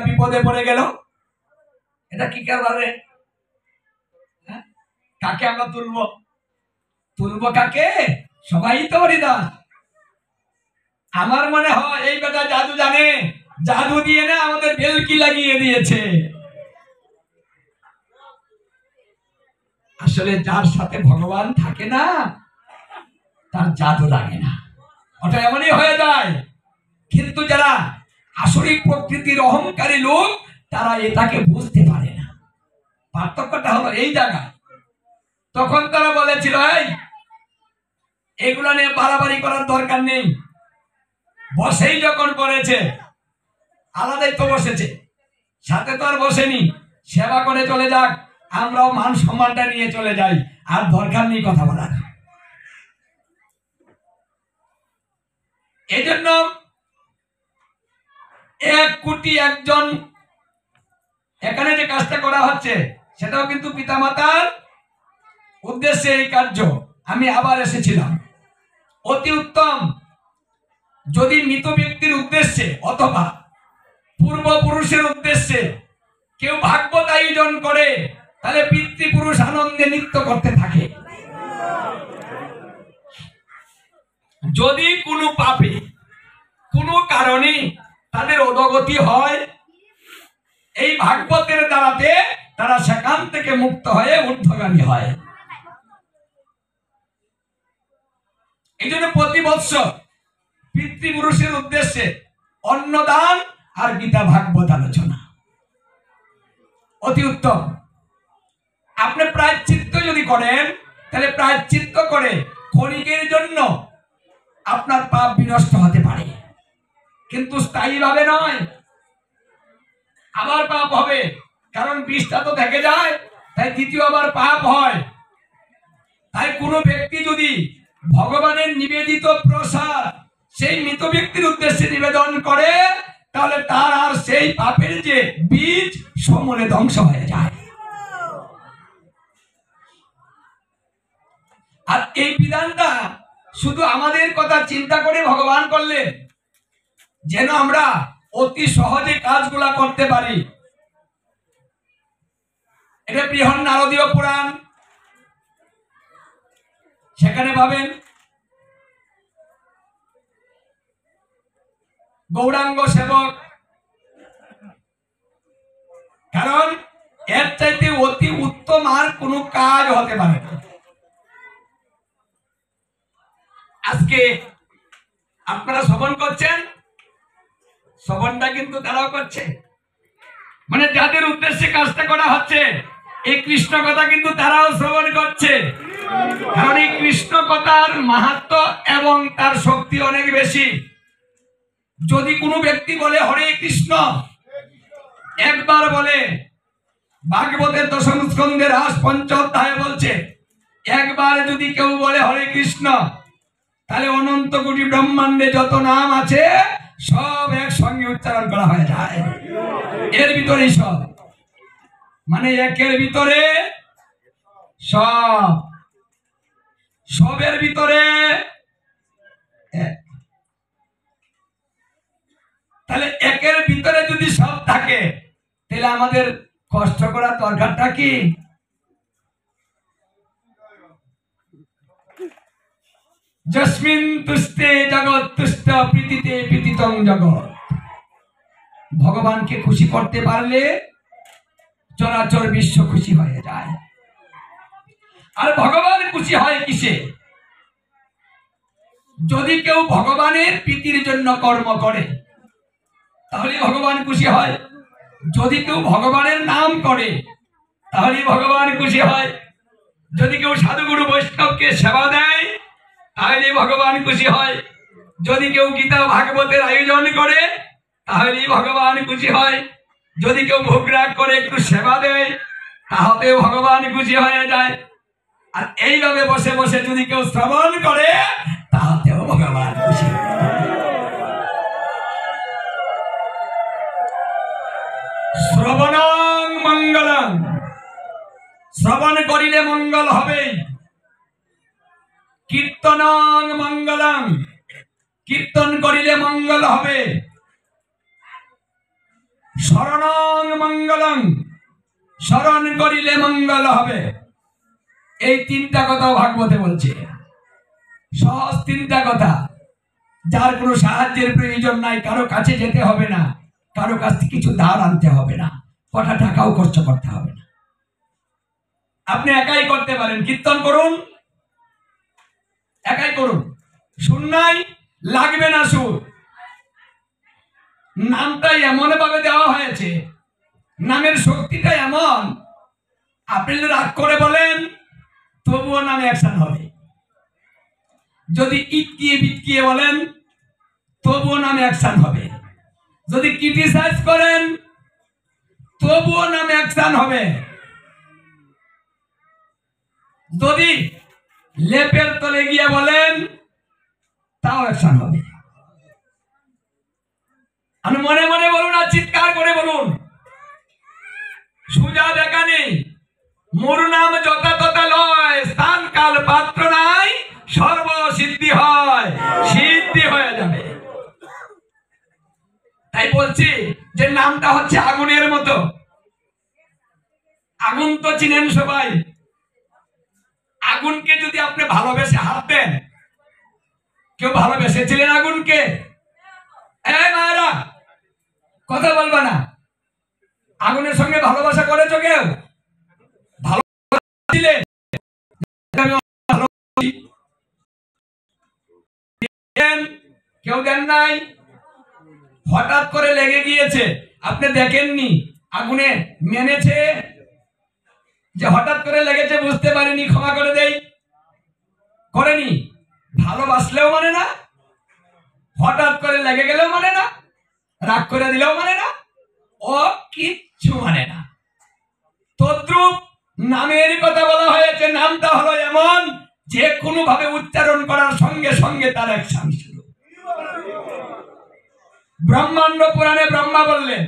বিপদে পড়ে গেল, এটা কি কারণে? কাকে আমরা তুলবো কাকে? সবাই তো হরিদাস। আমার মনে হয় এই বেটা জাদু জানে, জাদু দিয়ে না আমাদের বেলকি লাগিয়ে দিয়েছে। আসলে যার সাথে ভগবান থাকে না তার জাদু লাগে না, ওটা এমনই হয়ে যায়। কিন্তু যারা আসরিক প্রকৃতির অহংকারী লোক তারা এটাকে বুঝতে পারে না। পার্থক্যটা হলো এই জায়গায়। তখন তারা বলেছিল এগুলো নিয়ে বাড়াবাড়ি করার দরকার নেই, বসেই যখন করেছে আলাদাই তো বসেছে, সাথে তো আর বসেনি, সেবা করে চলে যাক, আমরাও মান সম্মানটা নিয়ে চলে যাই, আর দরকার নেই কথা বলার। এই জন্য 1 কোটি একজন এখানে যে কাজটা করা হচ্ছে সেটাও কিন্তু পিতামাতার উদ্দেশ্যে এই কার্য। আমি আবার এসেছিলাম, অতি উত্তম যদি মৃত ব্যক্তির উদ্দেশ্যে অথবা পূর্বপুরুষের উদ্দেশ্যে কেউ ভাগবত আয়োজন করে, তাহলে পিতৃপুরুষ আনন্দে নৃত্য করতে থাকে। যদি কোনো পাপে কোনো কারণে তাদের অধোগতি হয়, এই ভাগবতের দ্বারাতে তারা সেখান থেকে মুক্ত হয়ে ঊর্ধ্বগামী হয়। এই জন্য প্রতি বৎসর পিতৃপুরুষের উদ্দেশ্যে অন্নদান আর গীতা ভাগবত আলোচনা অতি উত্তম। আপনি প্রায়শ্চিত্ত যদি করেন তাহলে প্রায়শ্চিত্ত করে ক্ষণিকের জন্য আপনার পাপ বিনষ্ট হতে পারে, কিন্তু স্থায়ীভাবে নয়। আবার পাপ হবে, কারণ বিষটা তো থেকে যায়, তাই দ্বিতীয়বার পাপ হয়। তাই কোনো ব্যক্তি যদি ভগবানের নিবেদিত প্রসাদ সেই মৃত ব্যক্তির উদ্দেশ্যে নিবেদন করে, তাহলে তার আর সেই পাপের যে বীজ সমূলে ধ্বংস হয়ে যায়। আর এই বিধানটা শুধু আমাদের কথা চিন্তা করে ভগবান করলেন, যেন আমরা অতি সহজে কাজগুলা করতে পারি। এটা বৃহৎ নারদীয় পুরাণ, সেখানে পাবেন গৌরাঙ্গ সেবক, কারণ এর চাইতে অতি উত্তম আর কোনো কাজ হতে পারে না। আজকে আপনারা শ্রবণ করছেন, শ্রবণটা কিন্তু তারাও করছে, মানে যাদের উদ্দেশ্যে কাজটা করা হচ্ছে এই কৃষ্ণ কথা কিন্তু তারাও শ্রবণ করছে। কারণ এই কৃষ্ণ কথার মাহাত্ম্য এবং তার শক্তি অনেক বেশি। যদি কোনো ব্যক্তি বলে হরে কৃষ্ণ, একবার বলে, ভাগবতের 10ম স্কন্ধের রাস 5ম অধ্যায়ে বলছে, একবার যদি কেউ বলে হরে কৃষ্ণ, তাহলে অনন্ত কোটি ব্রহ্মাণ্ডে যত নাম আছে সব একসঙ্গে উচ্চারণ করা হয়ে যায়। এর ভিতরেই সব, মানে একের ভিতরে সব, সবের ভিতরে এক। তাহলে একের ভিতরে যদি সব থাকে, তাহলে আমাদের কষ্ট করার দরকারটা কি? যস্মিন তুষ্টে জগৎ তুষ্ট প্রীতিতে প্রীতিতং জগৎ। ভগবানকে খুশি করতে পারলে চরাচর বিশ্ব খুশি হয়ে যায়। আর ভগবান খুশি হয় কিসে? যদি কেউ ভগবানের প্রীতির জন্য কর্ম করে তাহলে ভগবান খুশি হয়। যদি কেউ ভগবানের নাম করে তাহলে ভগবান খুশি হয়। যদি কেউ সাধুগুরু বৈষ্ণবকে সেবা দেয় তাহলে ভগবান খুশি হয়। যদি কেউ গীতা ভাগবতের আয়োজন করে তাহলে ভগবান খুশি হয়। যদি কেউ ভোগরাগ করে একটু সেবা দেয় তাহলেও ভগবান খুশি হয়ে যায়। আর এইভাবে বসে বসে যদি কেউ শ্রবণ করে তাহলেও ভগবান খুশি। শ্রবণং মঙ্গলং, শ্রবণ করিলে মঙ্গল হবে। কীর্তনং মঙ্গলং, কীর্তন করিলে মঙ্গল হবে। শরণং মঙ্গলং, স্মরণ করিলে মঙ্গল হবে। এই তিনটা কথা ভাগবতে বলছে, সহজ তিনটা কথা। যার কোনো সাহায্যের প্রয়োজন নাই, কারো কাছে যেতে হবে না, কারো কাছ থেকে কিছু ধার আনতে হবে না, কটা টাকাও খরচ করতে হবে না। আপনি একাই করতে পারেন। কীর্তন করুন, একাই করুন, সুর নাই, লাগবে না সুর। নামটা এমন ভাবে দেওয়া হয়েছে, নামের শক্তিটা এমন, আপনি যদি রাগ করে বলেন তবুও নামে অ্যাকশন হবে। যদি ইটকিয়ে বিটকিয়ে বলেন তবুও নামে অ্যাকশন হবে। যদি ক্রিটিসাইজ করেন তবুও নামে অ্যাকশন হবে। যদি লেপের তলে গিয়ে বলেন তাও অ্যাকশন হবে। আমি মনে মনে বলুন আর চিৎকার করে বলুন, সুজা দেখা নেই, মোর নাম যথা তথা লয়, স্থান কাল পাত্র নাই, সর্ব সিদ্ধি হয়, সিদ্ধি হয়ে যাবে। তাই বলছি যে নামটা হচ্ছে আগুনের মতো। আগুন তো চিনেন সবাই। আগুনকে যদি আপনি ভালোবেসে হাত দেন, কেউ ভালোবেসেছিলেন আগুনকে? এই মায়েরা কথা বলবা না, আগুনের সঙ্গে ভালোবাসা করেছো কেউ? ভালোবাসলে কেউ দেন নাই, হঠাৎ করে লেগে গিয়েছে, আপনি দেখেননি, আগুনে মেনেছে যে হঠাৎ করে লেগেছে, বুঝতে পারিনি, ক্ষমা করে দেই, করেনি। ভালোবাসলেও মানে না, হঠাৎ করে লেগে গেলেও মানে না, রাগ করে দিলেও মানে না, ও কিচ্ছু মানে না। তদ্রূপ নামের কথা বলা হয়েছে, নামটা হলো এমন যে কোনো ভাবে উচ্চারণ করার সঙ্গে সঙ্গে তার অ্যাকশন শুরু। ব্রহ্মাণ্ড পুরাণে ব্রহ্মা বললেন,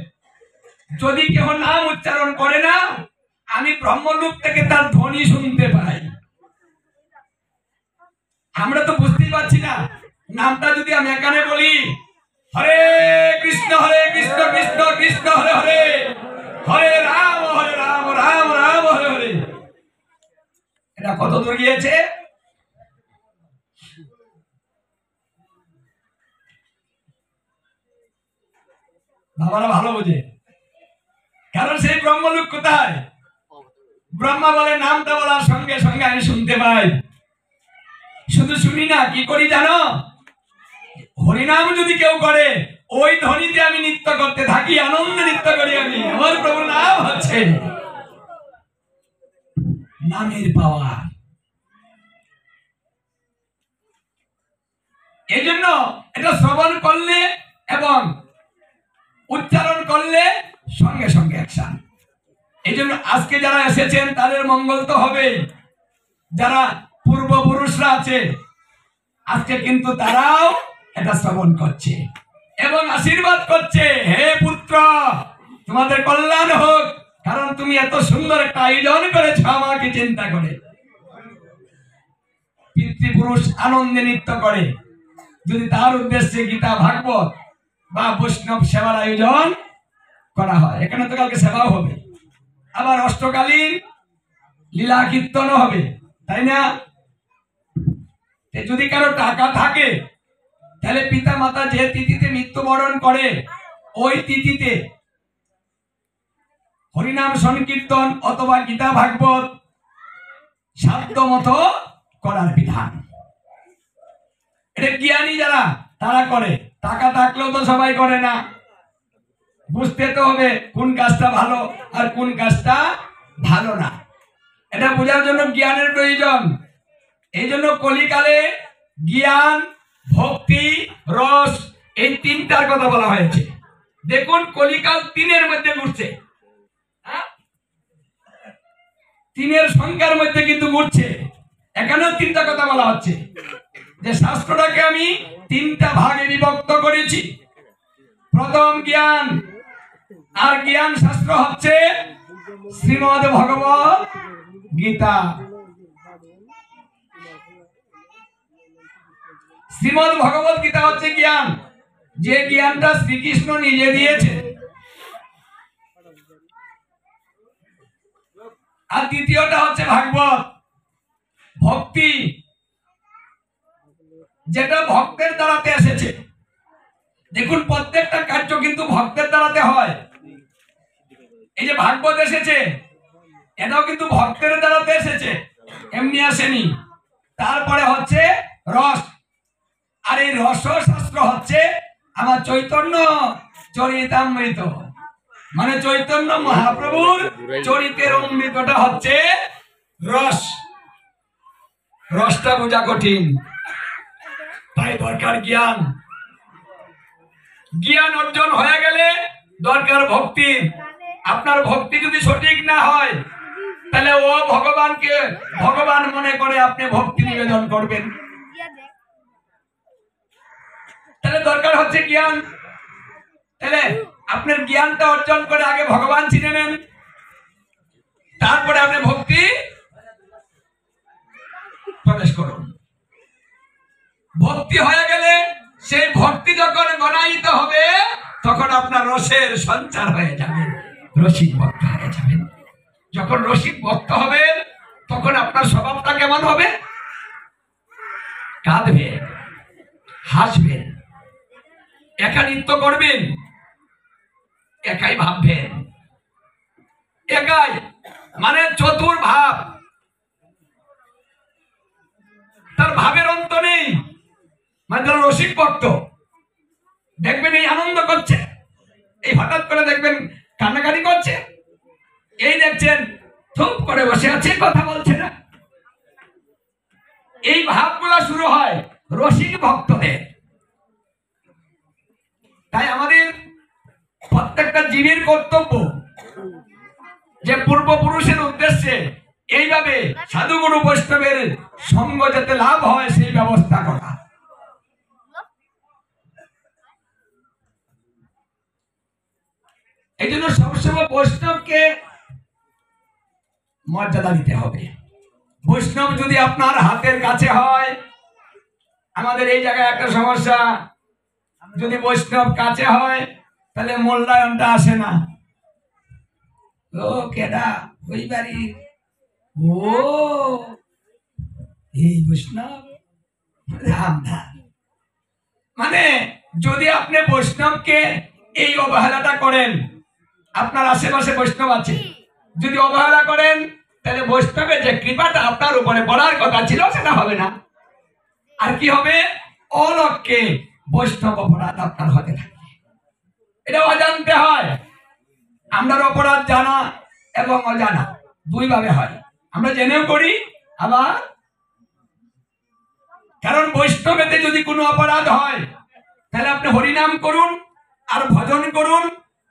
যদি কেউ নাম উচ্চারণ করে না, আমি ব্রহ্মলোক থেকে তার ধ্বনি শুনতে পাই। আমরা তো বুঝতেই পারছি না, নামটা যদি আমি এখানে বলি হরে কৃষ্ণ কৃষ্ণ কৃষ্ণ হরে হরে, হরে রাম রাম রাম হরে হরে, এটা কত দূর গিয়েছে? বাবারা ভালো বোঝে, কারণ সেই ব্রহ্মলোক কোথায়? ব্রহ্মা বলে নামটা বলার সঙ্গে সঙ্গে আমি শুনতে পাই। শুধু শুনি না, কি করি জানো? হরিনাম যদি কেউ করে, ওই ধ্বনিতে আমি নৃত্য করতে থাকি, আনন্দে নৃত্য করি আমি। আমার প্রভুর নাম হচ্ছে নামের পাওয়ার। এই জন্য এটা শ্রবণ করলে এবং উচ্চারণ করলে সঙ্গে সঙ্গে অ্যাকশন। এই জন্য আজকে যারা এসেছেন তাদের মঙ্গল তো হবে। যারা পূর্বপুরুষরা আছে আজকে কিন্তু তারাও এটা শ্রবণ করছে এবং আশীর্বাদ করছে, হে পুত্র তোমাদের কল্যাণ হোক, কারণ তুমি এত সুন্দর একটা আয়োজন করেছো আমাকে চিন্তা করে। পিতৃপুরুষ আনন্দে নৃত্য করে, যদি তার উদ্দেশ্যে গীতা ভাগবত বা বৈষ্ণব সেবার আয়োজন করা হয়, এখানে তো কালকে সেবাও হবে, আবার অষ্টকালীন লীলা কীর্তনও হবে, তাই না? যদি কারো টাকা থাকে তাহলে পিতা মাতা যে তিথিতে মৃত্যুবরণ করে ওই তিথিতে হরিনাম সংকীর্তন অথবা গীতা ভাগবত সাধ্য মতো করার বিধান। এটা জ্ঞানী যারা তারা করে, টাকা থাকলেও তো সবাই করে না। বুঝতে তো হবে কোন কাজটা ভালো আর কোন কাজটা ভালো না, এটা বোঝার জন্য জ্ঞানের প্রয়োজন। এই জন্য কলিকালে জ্ঞান, ভক্তি, রস এই তিনটার কথা বলা হয়েছে। দেখুন কলিকাল তিনের মধ্যে ঘুরছে, তিনের সংখ্যার মধ্যে কিন্তু ঘুরছে। এখানেও তিনটা কথা বলা হচ্ছে যে শাস্ত্রটাকে আমি তিনটা ভাগে বিভক্ত করেছি। প্রথম জ্ঞান, আর জ্ঞান শাস্ত্র হচ্ছে শ্রীমদ ভগবত গীতা। শ্রীমদ ভগবত গীতা হচ্ছে জ্ঞান, যে জ্ঞানটা শ্রীকৃষ্ণ নিজে দিয়েছে। আর দ্বিতীয়টা হচ্ছে ভাগবত ভক্তি, যেটা ভক্তের দ্বারাতে এসেছে। দেখুন প্রত্যেকটা কার্য কিন্তু ভক্তের দ্বারাতে হয়। এই যে ভাগবত এসেছে এটাও কিন্তু ভক্তের দ্বারাতে এসেছে, এমনি আসেনি। তারপরে হচ্ছে রস, আর এই রস শাস্ত্র হচ্ছে আমার চৈতন্য চরিতামৃত, মানে চৈতন্য মহাপ্রভুর চরিতের অমৃতটা হচ্ছে রস। রসটা বোঝা কঠিন, তাই দরকার জ্ঞান। জ্ঞান অর্জন হয়ে গেলে দরকার ভক্তি। আপনার ভক্তি যদি সঠিক না হয় তাহলে ও ভগবানকে ভগবান মনে করে আপনি ভক্তি নিবেদন করবেন। তাহলে দরকার হচ্ছে জ্ঞান। তাহলে আপনার জ্ঞানটা অর্জন করে আগে ভগবান চিনে নেন, তারপরে আপনি ভক্তি প্রবেশ করুন। ভক্তি হয়ে গেলে সেই ভক্তি যখন গণায়িত হবে তখন আপনার রসের সঞ্চার হয়ে যাবে, রসিক ভক্ত হয়ে যাবেন। যখন রসিক ভক্ত হবেন তখন আপনার স্বভাবটা কেমন হবে? কাঁদবেন, হাসবেন, একা নৃত্য করবেন, একাই ভাববেন, একাই মানে চতুর ভাব, তার ভাবের অন্ত নেই। মানে যারা রসিক ভক্ত দেখবেন এই আনন্দ করছে, এই হঠাৎ করে দেখবেন কান্নাকাটি করছে, এই দেখছেন চুপ করে বসে আছে, কথা বলছে না। এই ভাবগুলা শুরু হয় রসিক ভক্তদের। তাই আমাদের প্রত্যেকটা জীবের কর্তব্য যে পূর্বপুরুষের উদ্দেশ্যে এইভাবে সাধুগুরু বৈষ্ণবের সঙ্গ যাতে লাভ হয় সেই ব্যবস্থা করা। এই জন্য সবসময় বৈষ্ণবকে মর্যাদা দিতে হবে। বৈষ্ণব যদি আপনার হাতের কাছে হয়, আমাদের এই জায়গায় একটা সমস্যা, যদি বৈষ্ণব কাছে হয় তাহলে মূল্যায়নটা আসে না। ও কেডা ওই বাড়ি, ও এই বৈষ্ণব, মানে যদি আপনি বৈষ্ণবকে এই অবহেলাটা করেন, আপনার আশেপাশে বৈষ্ণব আছে, যদি অবহেলা করেন তাহলে বৈষ্ণবের যে কৃপাটা আপনার উপরে পড়ার কথা ছিল সেটা হবে না। আর কি হবে? অলক্ষ্যে বৈষ্ণব অপরাধ আপনার হতে থাকে। এটা অজান্তে হয়। আমরা অপরাধ জানা এবং অজানা দুই ভাবে হয়। আমরা জেনেও করি আবার, কারণ বৈষ্ণবেতে যদি কোনো অপরাধ হয় তাহলে আপনি হরিনাম করুন আর ভজন করুন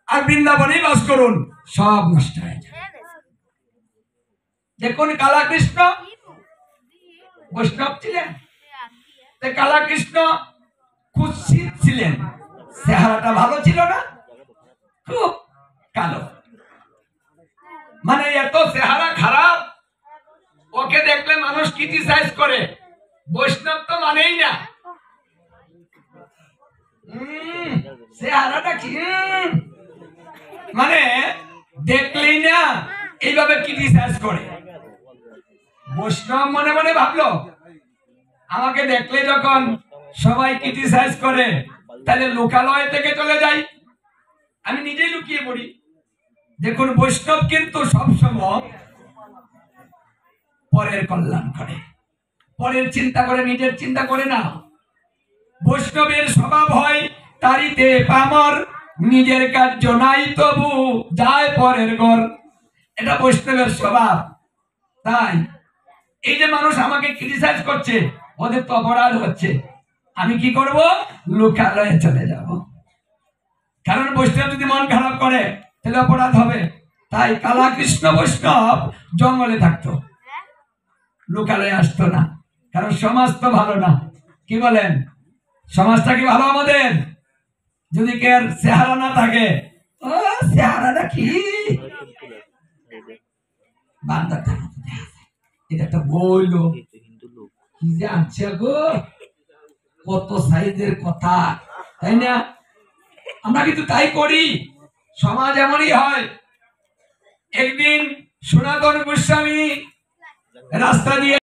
আর বৃন্দাবনে বাস করুন, সব নষ্ট হয়ে যায়। দেখুন কালাকৃষ্ণ বৈষ্ণব ছিলেন, কালাকৃষ্ণ কুৎসিত ছিলেন, চেহারাটা ভালো ছিল না, খুব কালো, মানে এত চেহারা খারাপ, ওকে দেখলে মানুষ ক্রিটিসাইজ করে। বৈষ্ণব তো মানেই না, চেহারাটা কি মানে দেখলেই না এইভাবে ক্রিটিসাইজ করে। বৈষ্ণব মনে মনে ভাবলো আমাকে দেখলে যখন সবাই ক্রিটিসাইজ করে তাহলে লোকালয় থেকে চলে যাই, আমি নিজেই লুকিয়ে পড়ি। দেখুন বৈষ্ণব কিন্তু সবসময় পরের কল্যাণ করে, পরের চিন্তা করে, নিজের চিন্তা করে না। বৈষ্ণবের স্বভাব হয় তারিতে পামর, নিজের কার্য নাই তবু যায় পরের ঘর। এটা বৈষ্ণবের স্বভাব। তাই এই যে মানুষ আমাকে ক্রিটিসাইজ করছে, ওদের তো অপরাধ হচ্ছে, আমি কি করব? লোকালয়ে চলে যাব। কারণ বৈষ্ণব যদি মন খারাপ করে তাহলে অপরাধ হবে। তাই কালাকৃষ্ণ বৈষ্ণব জঙ্গলে থাকতো, লোকালয়ে আসতো না, কারণ সমাজ তো ভালো না। কি বলেন? সমাজটা কি ভালো আমাদের? যদি কে চেহারা না থাকে, ও চেহারাটা কি বান্দাটা, এটা তো বইলো কি যে আনছে গো, কত সাইজের কথা, তাই না? আমরা কিন্তু তাই করি, সমাজ এমনই হয়। একদিন সনাতন গোস্বামী রাস্তা দিয়ে